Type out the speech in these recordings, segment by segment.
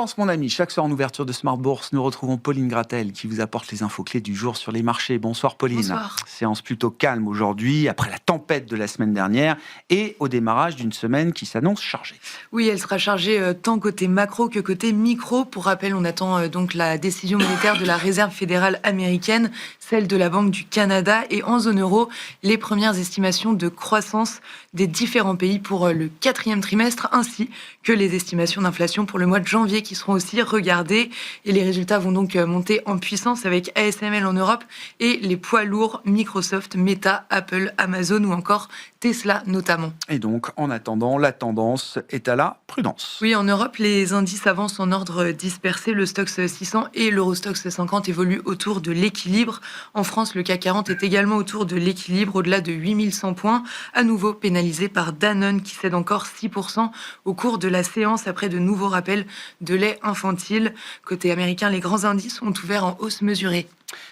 Tendance, mon ami, chaque soir en ouverture de Smart Bourse, nous retrouvons Pauline Gratel qui vous apporte les infos clés du jour sur les marchés. Bonsoir Pauline. Bonsoir. Séance plutôt calme aujourd'hui, après la tempête de la semaine dernière et au démarrage d'une semaine qui s'annonce chargée. Oui, elle sera chargée tant côté macro que côté micro. Pour rappel, on attend donc la décision monétaire de la Réserve fédérale américaine, celle de la Banque du Canada et en zone euro, les premières estimations de croissance des différents pays pour le 4e trimestre, ainsi que les estimations d'inflation pour le mois de janvier qui seront aussi regardées. Et les résultats vont donc monter en puissance avec ASML en Europe et les poids lourds Microsoft, Meta, Apple, Amazon ou encore Tesla notamment. Et donc, en attendant, la tendance est à la prudence. Oui, en Europe, les indices avancent en ordre dispersé. Le Stoxx 600 et l'Eurostoxx 50 évoluent autour de l'équilibre. En France, le CAC 40 est également autour de l'équilibre, au-delà de 8100 points, à nouveau pénalisé par Danone qui cède encore 6% au cours de la séance après de nouveaux rappels de lait infantile. Côté américain, les grands indices ont ouvert en hausse mesurée.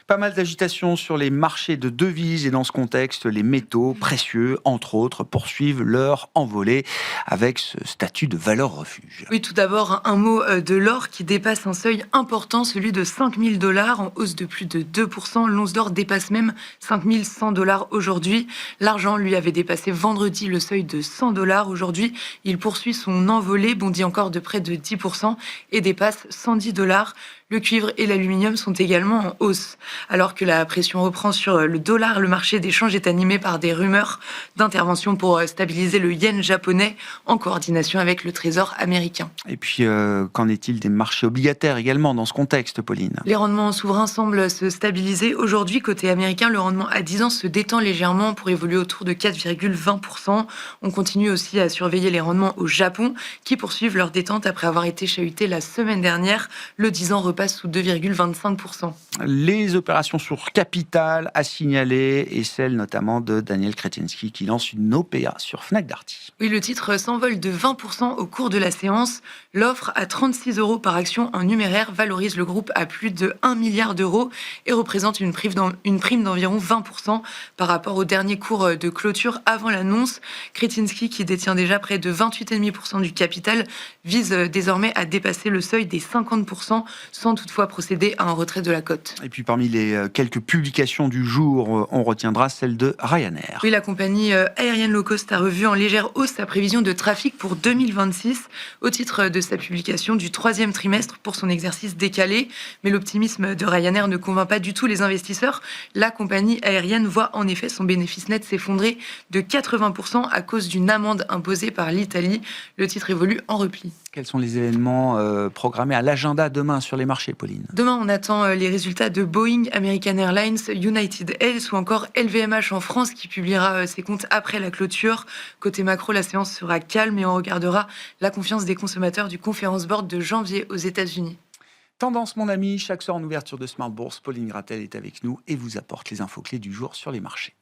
Pas mal d'agitation sur les marchés de devises et dans ce contexte, les métaux précieux, entre autres, poursuivent leur envolée avec ce statut de valeur refuge. Oui, tout d'abord, un mot de l'or qui dépasse un seuil important, celui de 5 000 $, en hausse de plus de 2%. L'once d'or dépasse même 5 100 $ aujourd'hui. L'argent, lui, avait dépassé vendredi le seuil de 100 $. Aujourd'hui, il poursuit son envolée, bondit encore de près de 10% et dépasse 110 $. Le cuivre et l'aluminium sont également en hausse. Alors que la pression reprend sur le dollar, le marché d'échange est animé par des rumeurs d'intervention pour stabiliser le yen japonais en coordination avec le Trésor américain. Et puis, qu'en est-il des marchés obligataires également dans ce contexte, Pauline ? Les rendements souverains semblent se stabiliser. Aujourd'hui, côté américain, le rendement à 10 ans se détend légèrement pour évoluer autour de 4,20%. On continue aussi à surveiller les rendements au Japon qui poursuivent leur détente après avoir été chahutés la semaine dernière. Le 10 ans repasse sous 2,25%. Les opérations sur capital à signaler et celle notamment de Daniel Kretinsky qui lance une OPA sur Fnac Darty. Oui, le titre s'envole de 20% au cours de la séance. L'offre à 36 € par action en numéraire valorise le groupe à plus de 1 milliard d'euros et représente une prime d'environ 20% par rapport au dernier cours de clôture avant l'annonce. Kretinsky, qui détient déjà près de 28,5% du capital, vise désormais à dépasser le seuil des 50% sans toutefois procéder à un retrait de la cote. Et puis parmi les quelques publications du jour, on retiendra celle de Ryanair. Oui, la compagnie aérienne low cost a revu en légère hausse sa prévision de trafic pour 2026 au titre de sa publication du 3e trimestre pour son exercice décalé. Mais l'optimisme de Ryanair ne convainc pas du tout les investisseurs. La compagnie aérienne voit en effet son bénéfice net s'effondrer de 80% à cause d'une amende imposée par l'Italie. Le titre évolue en repli. Quels sont les événements programmés à l'agenda demain sur les marchés, Pauline ? Demain, on attend les résultats de Boeing, American Airlines, United Health ou encore LVMH en France qui publiera ses comptes après la clôture. Côté macro, la séance sera calme et on regardera la confiance des consommateurs du Conference Board de janvier aux États-Unis. Tendance, mon ami, chaque soir en ouverture de Smart Bourse, Pauline Gratel est avec nous et vous apporte les infos clés du jour sur les marchés.